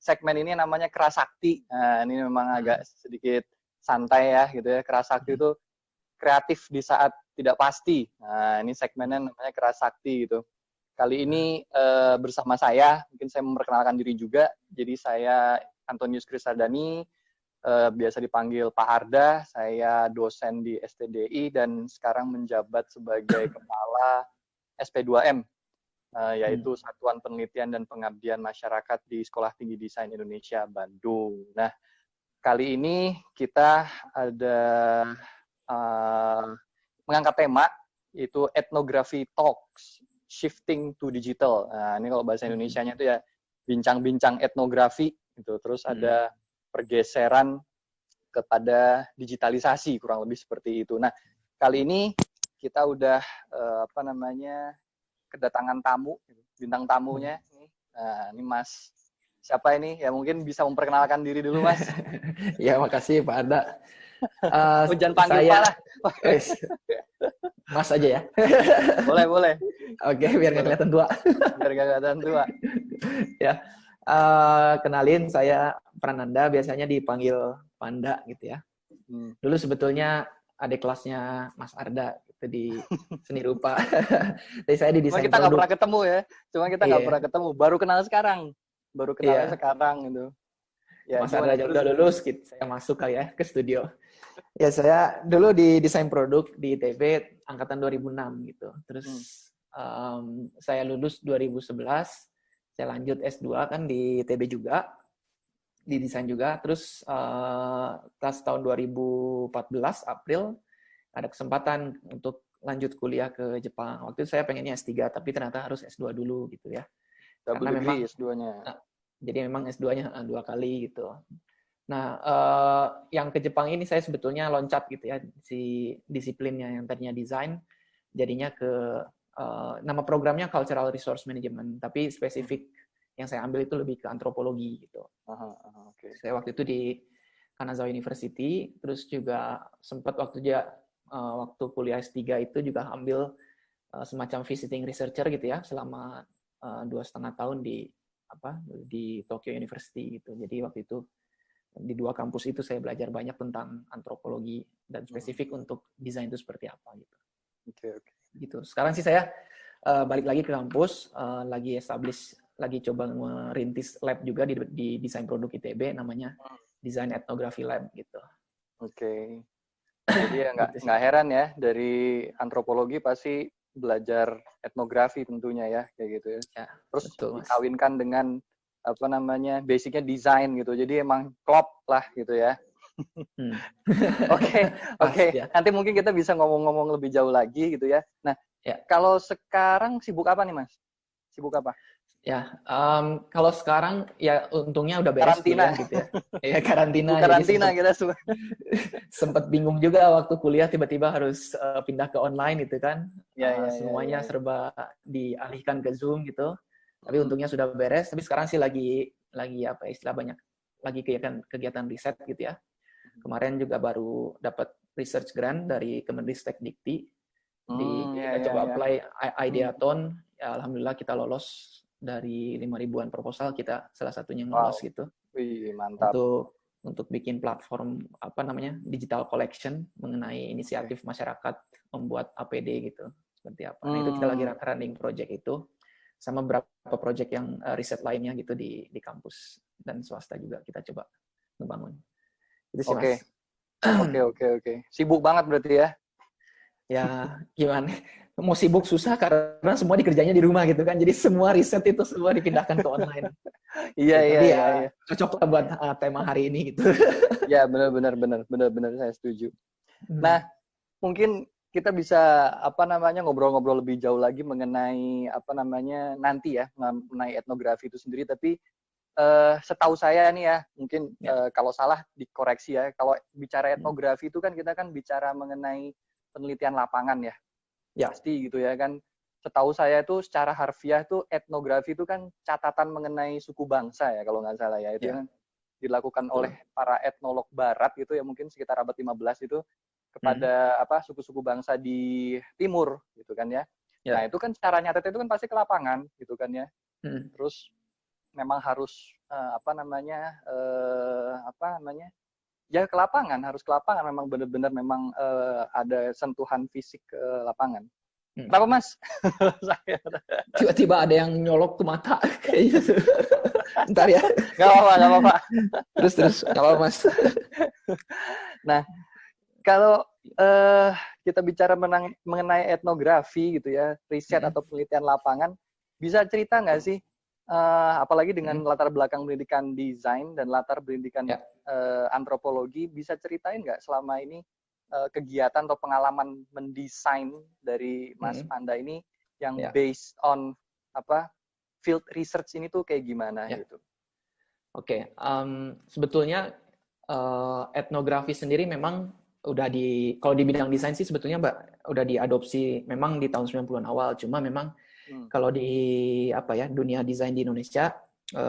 segmen ini namanya Kerasakti. Nah, ini memang agak sedikit santai ya gitu ya. Kerasakti itu kreatif di saat tidak pasti. Nah, ini segmennya namanya Kerasakti gitu. Kali ini bersama saya, mungkin saya memperkenalkan diri juga. Jadi saya Antonius Krisardani, biasa dipanggil Pak Arda. Saya dosen di STDI dan sekarang menjabat sebagai Kepala SP2M, yaitu Satuan Penelitian dan Pengabdian Masyarakat di Sekolah Tinggi Desain Indonesia, Bandung. Nah, kali ini kita ada mengangkat tema, yaitu Ethnography Talks, Shifting to Digital. Nah, ini kalau bahasa Indonesianya itu ya bincang-bincang etnografi gitu. Terus ada pergeseran kepada digitalisasi, kurang lebih seperti itu. Nah, kali ini kita udah kedatangan tamu, bintang tamunya. Nah, ini Mas siapa ini? Ya mungkin bisa memperkenalkan diri dulu, Mas. Ya, makasih Pak Arda. Jangan panggil Pak lah. Mas aja ya. Boleh. Oke, biar nggak kelihatan tua. Biar nggak kelihatan tua. Ya, kenalin saya Prananda, biasanya dipanggil Panda gitu ya. Dulu sebetulnya adik kelasnya Mas Arda gitu di seni rupa. Tapi saya di desain kita nggak produk. pernah ketemu ya. Cuma kita nggak pernah ketemu. Baru kenal sekarang. Baru kenalnya sekarang gitu. Ya, Mas Arda udah lulus, gitu. Saya masuk kali ya ke studio. Ya, saya dulu di desain produk di ITB angkatan 2006 gitu. Terus saya lulus 2011, saya lanjut S2 kan di ITB juga, di desain juga. Terus pas tahun 2014 April ada kesempatan untuk lanjut kuliah ke Jepang. Waktu itu saya pengennya S3, tapi ternyata harus S2 dulu gitu ya. Karena memang S2-nya. Jadi memang S2-nya 2 kali gitu. Nah, yang ke Jepang ini saya sebetulnya loncat gitu ya, si disiplinnya yang tadinya desain, jadinya ke nama programnya Cultural Resource Management, tapi spesifik yang saya ambil itu lebih ke antropologi gitu. Okay. Saya waktu itu di Kanazawa University, terus juga sempat waktu kuliah S3 itu juga ambil semacam visiting researcher gitu ya, selama 2,5 tahun di Tokyo University gitu. Jadi waktu itu di 2 kampus itu saya belajar banyak tentang antropologi dan spesifik untuk desain itu seperti apa gitu. Okay. Gitu. Sekarang sih saya balik lagi ke kampus, lagi coba merintis lab juga di desain produk ITB, namanya Design Ethnography Lab gitu. Oke. Jadi ya nggak heran ya, dari antropologi pasti belajar etnografi tentunya ya, kayak gitu ya. Terus betul, dikawinkan dengan basicnya desain gitu. Jadi emang klop lah gitu ya. Oke. Nanti mungkin kita bisa ngomong-ngomong lebih jauh lagi gitu ya. Nah, kalau sekarang sibuk apa nih, Mas? Sibuk apa? Ya, kalau sekarang ya untungnya udah beres karantina gitu ya. Ya, karantina. Karantina kita semua. Sempat bingung juga waktu kuliah tiba-tiba harus pindah ke online gitu kan. Semuanya serba dialihkan ke Zoom gitu. Tapi untungnya sudah beres. Tapi sekarang sih lagi banyak lagi kegiatan riset gitu ya. Kemarin juga baru dapat research grant dari Kemendikbud Dikti. Kita coba apply Ideathon. Ya, alhamdulillah kita lolos dari 5.000-an proposal, kita salah satunya yang lolos gitu. Wih, mantap. Untuk bikin platform digital collection mengenai inisiatif masyarakat membuat APD gitu. Seperti apa. Nah, itu kita lagi running project itu. Sama beberapa project yang riset lainnya gitu di kampus dan swasta juga kita coba membangun. Itu sih, Mas. Oke. Sibuk banget berarti ya? Ya, gimana? Mau sibuk susah karena semua dikerjanya di rumah gitu kan. Jadi semua riset itu semua dipindahkan ke online. Iya. Cocok lah buat tema hari ini gitu. Ya, benar saya setuju. Nah, mungkin kita bisa ngobrol-ngobrol lebih jauh lagi mengenai nanti ya, mengenai etnografi itu sendiri. Tapi setahu saya nih ya, mungkin kalau salah dikoreksi ya. Kalau bicara etnografi itu kan kita kan bicara mengenai penelitian lapangan ya. Pasti gitu ya kan. Setahu saya itu secara harfiah itu etnografi itu kan catatan mengenai suku bangsa ya kalau nggak salah ya. Itu kan dilakukan oleh para etnolog barat gitu ya, mungkin sekitar abad 15 itu kepada suku-suku bangsa di timur gitu kan ya. Nah, itu kan cara nyatet itu kan pasti ke lapangan gitu kan ya. Terus memang harus ya ke lapangan, harus ke lapangan, memang benar-benar memang ada sentuhan fisik ke lapangan. Kenapa Mas? Tiba-tiba ada yang nyolok ke mata kayaknya. Ntar ya. Gak apa-apa. Terus gak apa-apa Mas. Nah, kalau kita bicara mengenai etnografi gitu ya, riset atau penelitian lapangan, bisa cerita nggak sih, apalagi dengan latar belakang pendidikan desain dan latar pendidikan antropologi, bisa ceritain nggak selama ini kegiatan atau pengalaman mendesain dari Mas Panda ini yang based on field research ini tuh kayak gimana gitu? Oke, sebetulnya etnografi sendiri memang udah kalau di bidang desain sih sebetulnya udah diadopsi memang di tahun 90-an awal. Cuma memang kalau di dunia desain di Indonesia,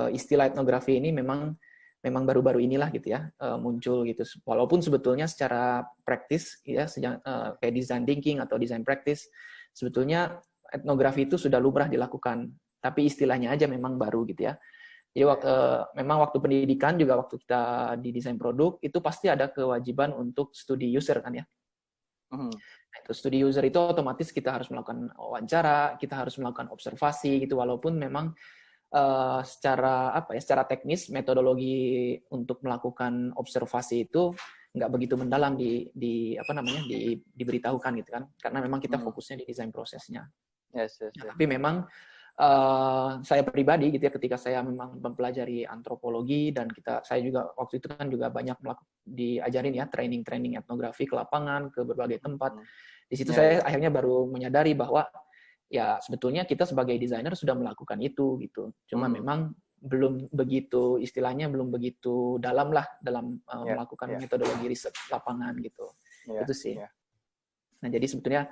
istilah etnografi ini memang baru-baru inilah gitu ya muncul gitu. Walaupun sebetulnya secara praktis ya kayak design thinking atau design practice sebetulnya etnografi itu sudah lumrah dilakukan, tapi istilahnya aja memang baru gitu ya. Jadi memang waktu pendidikan juga waktu kita di desain produk itu pasti ada kewajiban untuk studi user kan ya. Nah, itu studi user itu otomatis kita harus melakukan wawancara, kita harus melakukan observasi gitu, walaupun memang secara teknis metodologi untuk melakukan observasi itu nggak begitu mendalam diberitahukan gitu kan, karena memang kita fokusnya di desain prosesnya. Yes. Tapi memang saya pribadi gitu ya, ketika saya memang mempelajari antropologi dan saya juga waktu itu kan juga banyak diajarin ya training etnografi ke lapangan, ke berbagai tempat. Di situ saya akhirnya baru menyadari bahwa ya sebetulnya kita sebagai desainer sudah melakukan itu gitu. Cuma memang belum begitu dalam lah dalam melakukan metodologi riset lapangan gitu. Itu sih. Nah, jadi sebetulnya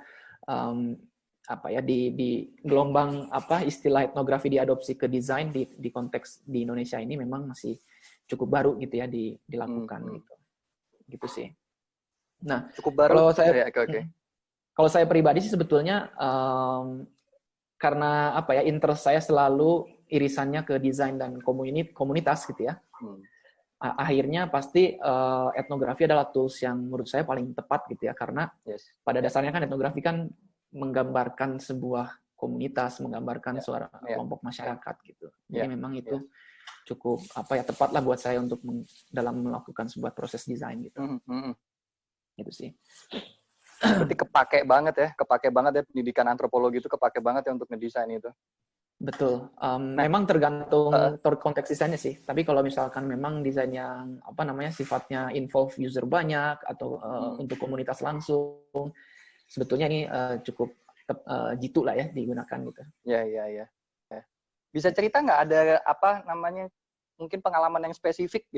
di gelombang istilah etnografi diadopsi ke desain di konteks di Indonesia ini memang masih cukup baru gitu ya dilakukan gitu. Gitu sih. Nah, cukup baru. Kalau saya pribadi sih sebetulnya karena interest saya selalu irisannya ke desain dan komunitas gitu ya. Akhirnya pasti etnografi adalah tools yang menurut saya paling tepat gitu ya, karena pada dasarnya kan etnografi kan menggambarkan sebuah komunitas, menggambarkan suara kelompok masyarakat gitu. Jadi memang itu cukup tepat lah buat saya untuk dalam melakukan sebuah proses desain gitu. Gitu sih. Berarti kepake banget ya pendidikan antropologi itu kepake banget ya untuk ngedesain itu. Betul. Memang tergantung konteks desainnya sih. Tapi kalau misalkan memang desain yang sifatnya involve user banyak atau untuk komunitas langsung, sebetulnya ini cukup jitu lah ya digunakan gitu. Ya. Bisa cerita nggak ada mungkin pengalaman yang spesifik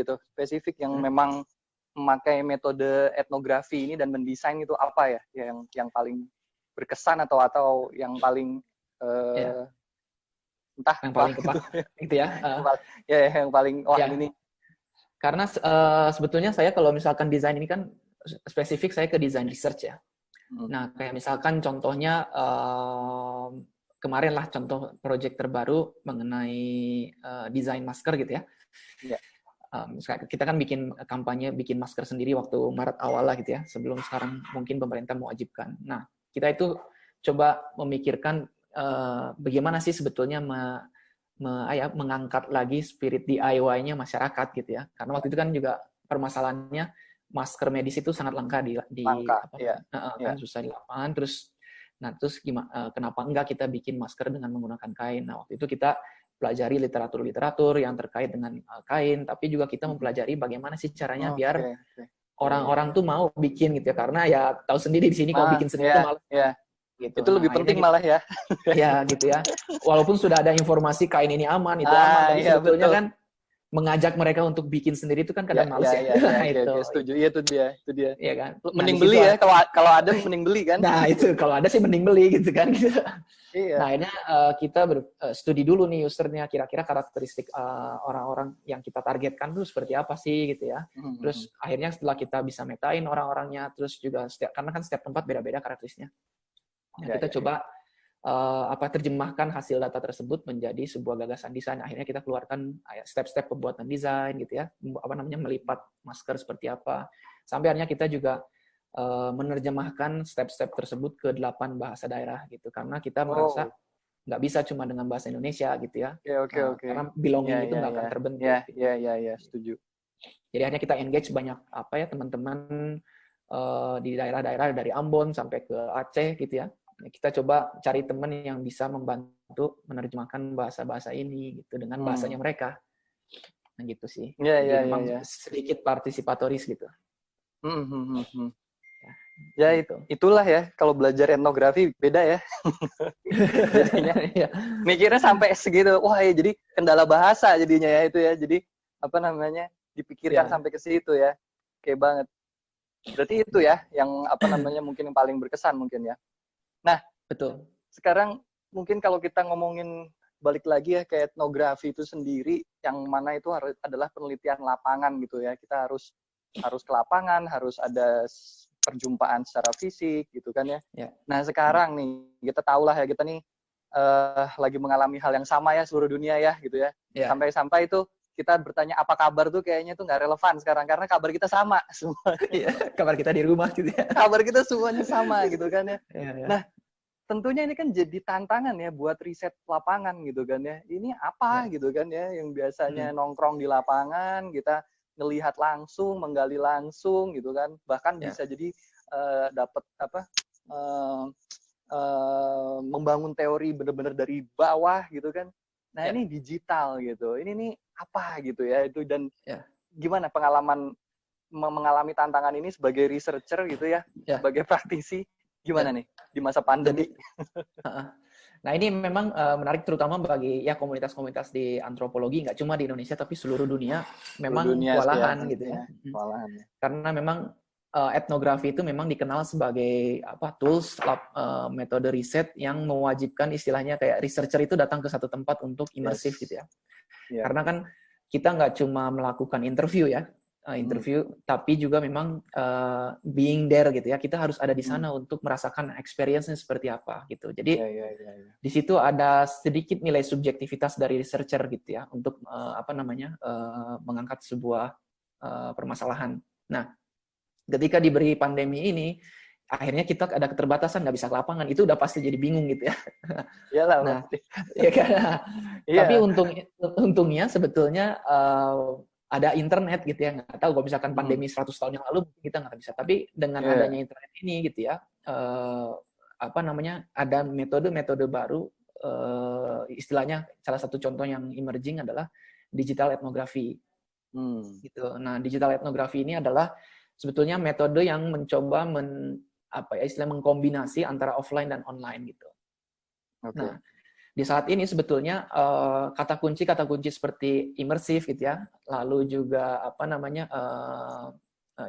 yang memang memakai metode etnografi ini dan mendesain itu apa ya yang paling berkesan atau yang paling entah yang paling gitu ya. Yang paling ini. Karena sebetulnya saya kalau misalkan desain ini kan spesifik saya ke desain research ya. Nah, kayak misalkan contohnya kemarin lah contoh project terbaru mengenai desain masker gitu ya. Kita kan bikin kampanye bikin masker sendiri waktu Maret awal lah gitu ya, sebelum sekarang mungkin pemerintah mewajibkan. Nah, kita itu coba memikirkan bagaimana sih sebetulnya mengangkat lagi spirit DIY-nya masyarakat gitu ya. Karena waktu itu kan juga permasalahannya masker medis itu sangat langka kan susah di lapangan. Terus kenapa enggak kita bikin masker dengan menggunakan kain? Nah, waktu itu kita pelajari literatur yang terkait dengan kain, tapi juga kita mempelajari bagaimana sih caranya biar orang-orang tuh mau bikin gitu ya, karena ya tahu sendiri di sini kalau bikin sendiri itu malah gitu. Itu lebih penting malah ya. Ya gitu ya. Walaupun sudah ada informasi kain ini aman, itu aman, tapi sebetulnya kan mengajak mereka untuk bikin sendiri itu kan kadang males ya. Itu setuju. Iya itu dia. Iya kan. Mending beli ya, kalau ada mending beli kan. Nah, itu kalau ada sih mending beli gitu kan. Iya. Nah, akhirnya kita studi dulu nih usernya, kira-kira karakteristik orang-orang yang kita targetkan itu seperti apa sih gitu ya. Terus akhirnya setelah kita bisa metain orang-orangnya, terus juga karena kan setiap tempat beda-beda karakteristiknya. Nah, kita coba terjemahkan hasil data tersebut menjadi sebuah gagasan desain. Akhirnya kita keluarkan step-step pembuatan desain gitu ya, melipat masker seperti apa. Sampai akhirnya kita juga menerjemahkan step-step tersebut ke 8 bahasa daerah gitu, karena kita merasa nggak bisa cuma dengan bahasa Indonesia gitu ya. Oke. Karena belonging itu nggak akan terbentuk. Ya, setuju. Jadi akhirnya kita engage banyak teman-teman di daerah-daerah dari Ambon sampai ke Aceh gitu ya. Kita coba cari teman yang bisa membantu menerjemahkan bahasa-bahasa ini gitu dengan bahasanya mereka. Nah gitu sih. Jadi memang sedikit partisipatoris gitu. Ya gitu. Itulah ya, kalau belajar etnografi beda ya. Jadinya mikirnya sampai segitu. Wah ya, jadi kendala bahasa jadinya ya itu ya. Jadi dipikirkan sampai ke situ ya. Oke banget. Berarti itu ya yang mungkin yang paling berkesan mungkin ya. Nah, betul. Sekarang mungkin kalau kita ngomongin balik lagi ya ke etnografi itu sendiri, yang mana itu adalah penelitian lapangan gitu ya. Kita harus ke lapangan, harus ada perjumpaan secara fisik gitu kan ya. Nah sekarang nih kita tahulah ya, kita nih lagi mengalami hal yang sama ya seluruh dunia ya gitu ya. Sampai-sampai itu kita bertanya apa kabar tuh kayaknya tuh nggak relevan sekarang, karena kabar kita sama semua. Kabar kita di rumah gitu ya. Kabar kita semuanya sama gitu kan ya. Nah tentunya ini kan jadi tantangan ya buat riset lapangan gitu kan ya. Ini apa gitu kan ya, yang biasanya nongkrong di lapangan, kita ngelihat langsung, menggali langsung gitu kan. Bahkan bisa jadi dapat membangun teori benar-benar dari bawah gitu kan. Nah ini digital gitu. Ini nih apa gitu ya itu, dan gimana pengalaman mengalami tantangan ini sebagai researcher gitu ya, sebagai praktisi. Gimana nih di masa pandemi? Nah ini memang menarik terutama bagi komunitas-komunitas di antropologi, nggak cuma di Indonesia tapi seluruh dunia memang kewalahan gitu ya. Karena memang etnografi itu memang dikenal sebagai tools metode riset yang mewajibkan istilahnya kayak researcher itu datang ke satu tempat untuk imersif gitu ya. Karena kan kita nggak cuma melakukan interview ya. Tapi juga memang being there gitu ya, kita harus ada di sana untuk merasakan experience-nya seperti apa gitu. Jadi di situ ada sedikit nilai subjektivitas dari researcher gitu ya untuk mengangkat sebuah permasalahan. Nah, ketika diberi pandemi ini, akhirnya kita ada keterbatasan, nggak bisa ke lapangan, itu udah pasti jadi bingung gitu ya. Iyalah, Tapi untungnya sebetulnya ada internet gitu ya, nggak tahu kalau misalkan pandemi 100 tahun yang lalu kita nggak bisa, tapi dengan adanya internet ini gitu ya, ada metode-metode baru, istilahnya salah satu contoh yang emerging adalah digital etnografi. Gitu. Nah, digital etnografi ini adalah sebetulnya metode yang mencoba mengkombinasi antara offline dan online gitu. Nah, di saat ini sebetulnya kata kunci seperti imersif gitu ya, lalu juga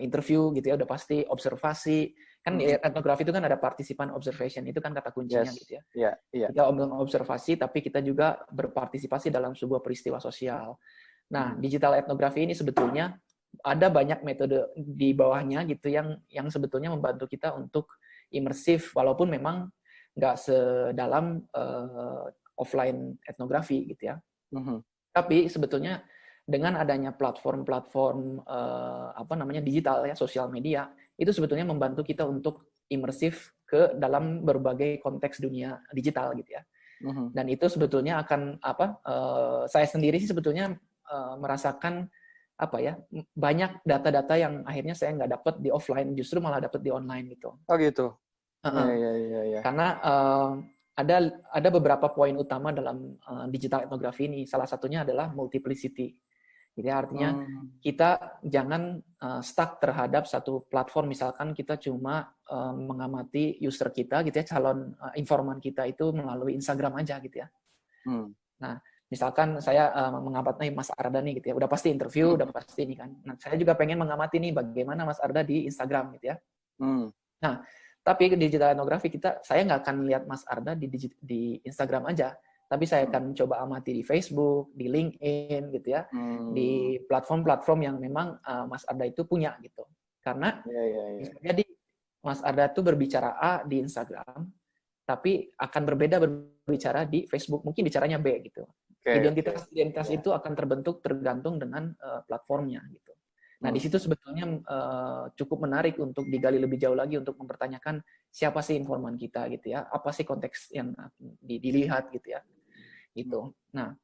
interview gitu ya, udah pasti observasi kan. Etnografi itu kan ada partisipan observation, itu kan kata kuncinya gitu ya. Kita observasi tapi kita juga berpartisipasi dalam sebuah peristiwa sosial. Nah, digital etnografi ini sebetulnya ada banyak metode di bawahnya gitu yang sebetulnya membantu kita untuk imersif, walaupun memang nggak sedalam offline etnografi gitu ya. Tapi sebetulnya dengan adanya platform-platform digital ya, sosial media, itu sebetulnya membantu kita untuk imersif ke dalam berbagai konteks dunia digital gitu ya. Dan itu sebetulnya akan saya sendiri sih sebetulnya merasakan banyak data-data yang akhirnya saya nggak dapat di offline, justru malah dapat di online gitu. Oh gitu. Karena ada beberapa poin utama dalam digital etnografi ini. Salah satunya adalah multiplicity. Jadi artinya kita jangan stuck terhadap satu platform. Misalkan kita cuma mengamati user kita gitu ya, calon informan kita itu melalui Instagram aja gitu ya. Nah, misalkan saya mengamati Mas Arda nih gitu ya, udah pasti interview, udah pasti ini kan. Nah, saya juga pengen mengamati nih bagaimana Mas Arda di Instagram gitu ya. Nah, tapi di digital etnografi saya nggak akan lihat Mas Arda di Instagram aja, tapi saya akan coba amati di Facebook, di LinkedIn gitu ya, di platform-platform yang memang Mas Arda itu punya gitu. Karena jadi Mas Arda itu berbicara A di Instagram, tapi akan berbeda berbicara di Facebook. Mungkin bicaranya B gitu. Identitas itu akan terbentuk tergantung dengan platformnya gitu. Nah, di situ sebetulnya cukup menarik untuk digali lebih jauh lagi untuk mempertanyakan siapa sih informan kita gitu ya, apa sih konteks yang dilihat gitu ya, gitu. Nah,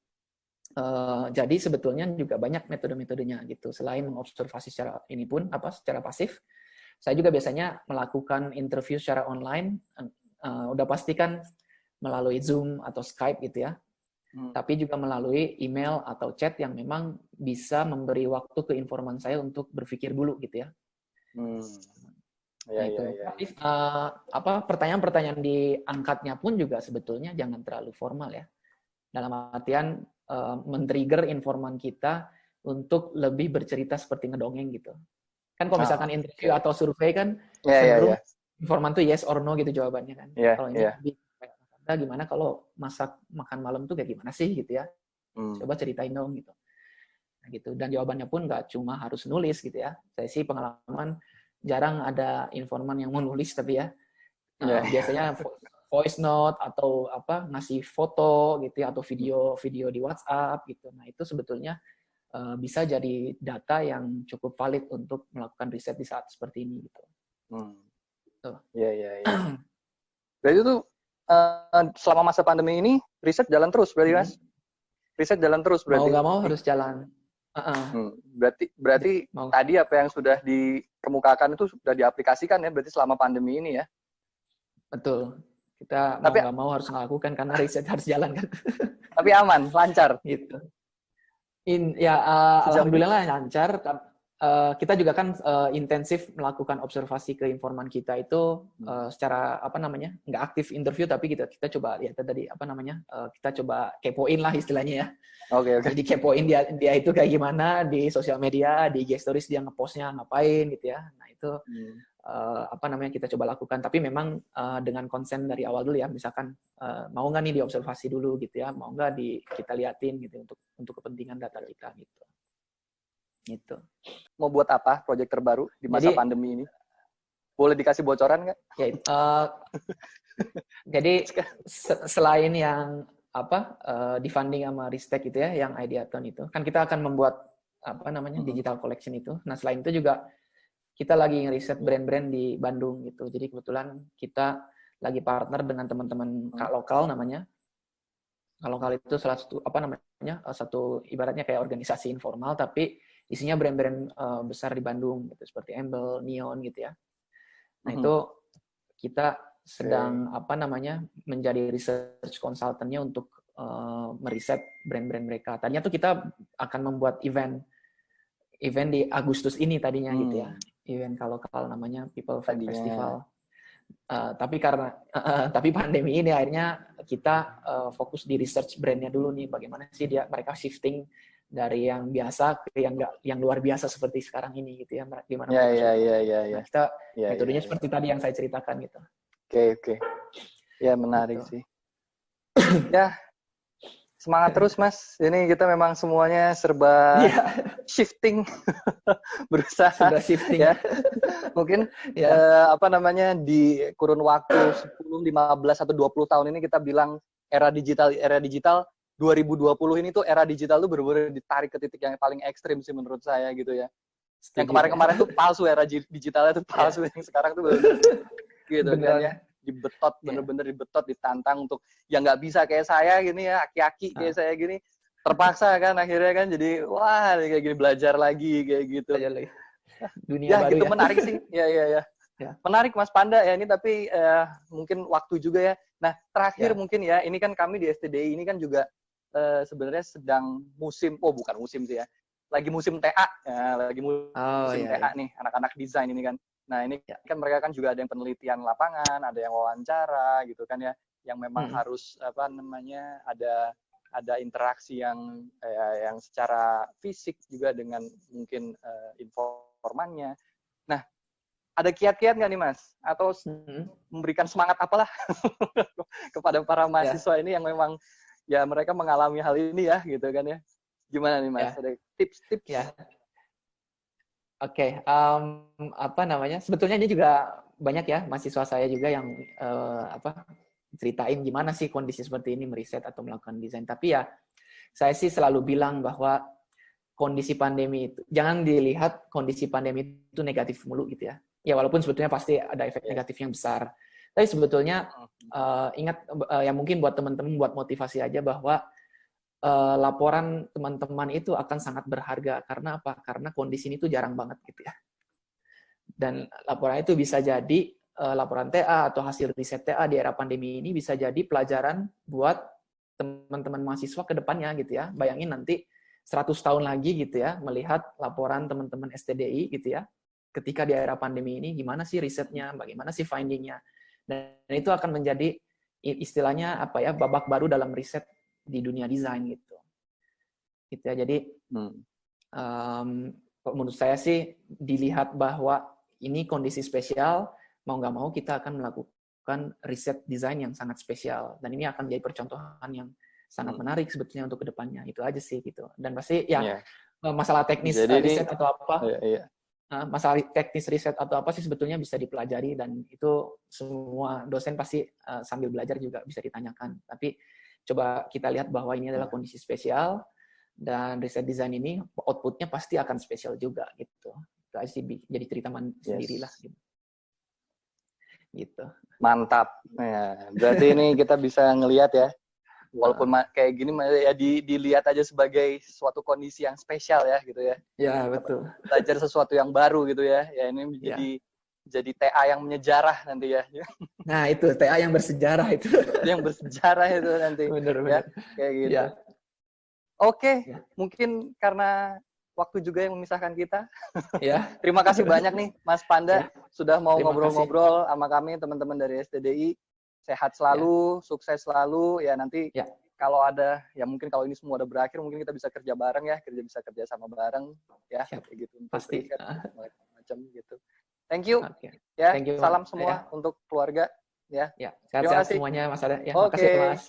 jadi sebetulnya juga banyak metode-metodenya gitu. Selain mengobservasi secara ini pun secara pasif, saya juga biasanya melakukan interview secara online. Udah pastikan melalui Zoom atau Skype gitu ya. Tapi juga melalui email atau chat yang memang bisa memberi waktu ke informan saya untuk berpikir dulu gitu ya. Tapi pertanyaan-pertanyaan diangkatnya pun juga sebetulnya jangan terlalu formal ya. Dalam artian men-trigger informan kita untuk lebih bercerita seperti ngedongeng gitu. Kan kalau misalkan interview atau survei kan cenderung informan tuh yes or no gitu jawabannya kan. Kalau ini lebih gimana kalau makan malam tuh kayak gimana sih gitu ya. Coba ceritain dong gitu. Nah, gitu. Dan jawabannya pun nggak cuma harus nulis gitu ya. Saya sih pengalaman jarang ada informan yang mau nulis tapi ya. Biasanya voice note atau ngasih foto gitu ya, atau video di WhatsApp gitu. Nah, itu sebetulnya bisa jadi data yang cukup valid untuk melakukan riset di saat seperti ini gitu. Iya. Berarti itu selama masa pandemi ini riset jalan terus berarti Mas? Riset jalan terus berarti. Mau nggak mau harus jalan. Berarti tadi apa yang sudah dikemukakan itu sudah diaplikasikan ya berarti selama pandemi ini ya? Betul. Kita mau nggak mau harus melakukan karena riset harus jalan kan. Tapi aman, lancar gitu. Alhamdulillah lancar. Kita juga kan intensif melakukan observasi ke informan kita itu secara nggak aktif interview tapi kita coba lihat tadi kita coba kepoin lah istilahnya ya. Oke. Jadi kepoin dia itu kayak gimana di sosial media, di IG stories dia ngepostnya ngapain gitu ya. Nah itu kita coba lakukan tapi memang dengan konsen dari awal dulu ya, misalkan mau nggak nih diobservasi dulu gitu ya, mau nggak kita liatin gitu untuk kepentingan data kita gitu. Mau buat apa proyek terbaru di masa pandemi ini? Boleh dikasih bocoran nggak? Jadi selain yang di-funding sama Ristek gitu ya, yang Ideathon itu, kan kita akan membuat digital collection itu. Nah, selain itu juga kita lagi ngeriset brand-brand di Bandung gitu. Jadi kebetulan kita lagi partner dengan teman-teman Kak Lokal namanya. Kak Lokal itu salah satu satu ibaratnya kayak organisasi informal tapi isinya brand-brand besar di Bandung gitu, seperti Embel, Neon gitu ya. Nah, itu kita sedang menjadi research consultant-nya untuk meriset brand-brand mereka. Tadinya tuh kita akan membuat event di Agustus ini tadinya gitu ya. Event lokal namanya People Festival. Tapi pandemi ini akhirnya kita fokus di research brandnya dulu nih, bagaimana sih mereka shifting dari yang biasa ke yang luar biasa seperti sekarang ini gitu ya, gimana Nah, kita metodenya seperti tadi yang saya ceritakan gitu. Oke. Ya menarik sih. Ya semangat terus Mas. Ini kita memang semuanya serba shifting, berusaha. Sudah shifting ya. Mungkin di kurun waktu 10, 15 atau 20 tahun ini kita bilang era digital 2020 ini tuh era digital tuh benar-benar ditarik ke titik yang paling ekstrim sih menurut saya gitu ya. Setuju, yang kemarin-kemarin tuh palsu, era digitalnya tuh palsu, yang sekarang tuh benar-benar gitu kan ya. Dibetot, bener-bener dibetot, ditantang untuk yang nggak bisa kayak saya gini ya, aki-aki kayak saya gini, terpaksa kan akhirnya kan jadi wah kayak gini, belajar lagi kayak gitu. Dunia baru gitu ya. Menarik sih. Ya. Menarik Mas Panda ya ini, tapi mungkin waktu juga ya. Nah terakhir mungkin ya, ini kan kami di STDI ini kan juga sebenarnya sedang bukan musim sih ya, lagi musim TA ya, TA nih, anak-anak desain ini kan. Nah ini kan mereka kan juga ada yang penelitian lapangan, ada yang wawancara gitu kan ya, yang memang harus ada interaksi yang secara fisik juga dengan mungkin informannya. Nah ada kiat-kiat nggak nih Mas, atau memberikan semangat apalah kepada para mahasiswa ini yang memang ya mereka mengalami hal ini ya gitu kan ya, gimana nih Mas? Ada tips-tips? Ya. Oke, sebetulnya ini juga banyak ya mahasiswa saya juga yang ceritain gimana sih kondisi seperti ini meriset atau melakukan desain. Tapi ya saya sih selalu bilang bahwa kondisi pandemi itu jangan dilihat kondisi pandemi itu negatif mulu gitu ya. Ya walaupun sebetulnya pasti ada efek negatif yang besar. Tapi sebetulnya ingat ya mungkin buat teman-teman buat motivasi aja bahwa laporan teman-teman itu akan sangat berharga. Karena apa? Karena kondisi ini tuh jarang banget gitu ya. Dan laporan itu bisa jadi laporan TA atau hasil riset TA di era pandemi ini bisa jadi pelajaran buat teman-teman mahasiswa ke depannya gitu ya. Bayangin nanti 100 tahun lagi gitu ya, melihat laporan teman-teman STDI gitu ya, ketika di era pandemi ini, gimana sih risetnya, bagaimana sih finding-nya. Dan itu akan menjadi istilahnya apa ya, babak baru dalam riset di dunia desain gitu. Gitu ya, jadi menurut saya sih dilihat bahwa ini kondisi spesial, mau nggak mau kita akan melakukan riset desain yang sangat spesial. Dan ini akan menjadi percontohan yang sangat menarik sebetulnya untuk kedepannya. Itu aja sih gitu. Dan pasti ya masalah teknis riset atau apa, masalah teknis riset atau apa sih sebetulnya bisa dipelajari dan itu semua dosen pasti sambil belajar juga bisa ditanyakan. Tapi coba kita lihat bahwa ini adalah kondisi spesial dan riset desain ini outputnya pasti akan spesial juga gitu. Itu aja sih jadi cerita sendirilah gitu. Gitu. Mantap. Ya, berarti ini kita bisa ngelihat ya. Walaupun kayak gini ya dilihat aja sebagai suatu kondisi yang spesial ya gitu ya. Ya, betul. Belajar sesuatu yang baru gitu ya. Ya ini jadi TA yang menyejarah nanti ya. Nah, itu TA yang bersejarah itu. Yang bersejarah itu nanti. Benar. Ya, kayak gitu. Ya. Oke, mungkin karena waktu juga yang memisahkan kita. Ya. Terima kasih banyak nih Mas Panda sudah mau ngobrol-ngobrol sama kami teman-teman dari STDI. Sehat selalu, sukses selalu. Ya nanti kalau ada, ya mungkin kalau ini semua udah berakhir, mungkin kita bisa kerja bareng ya, bisa kerja sama bareng ya, kayak gitu. Pasti. Macam gitu. Thank you. Ya, thank you, salam semua untuk keluarga. Ya. Sehat-sehat semuanya Mas Ada. Ya, makasih Mas.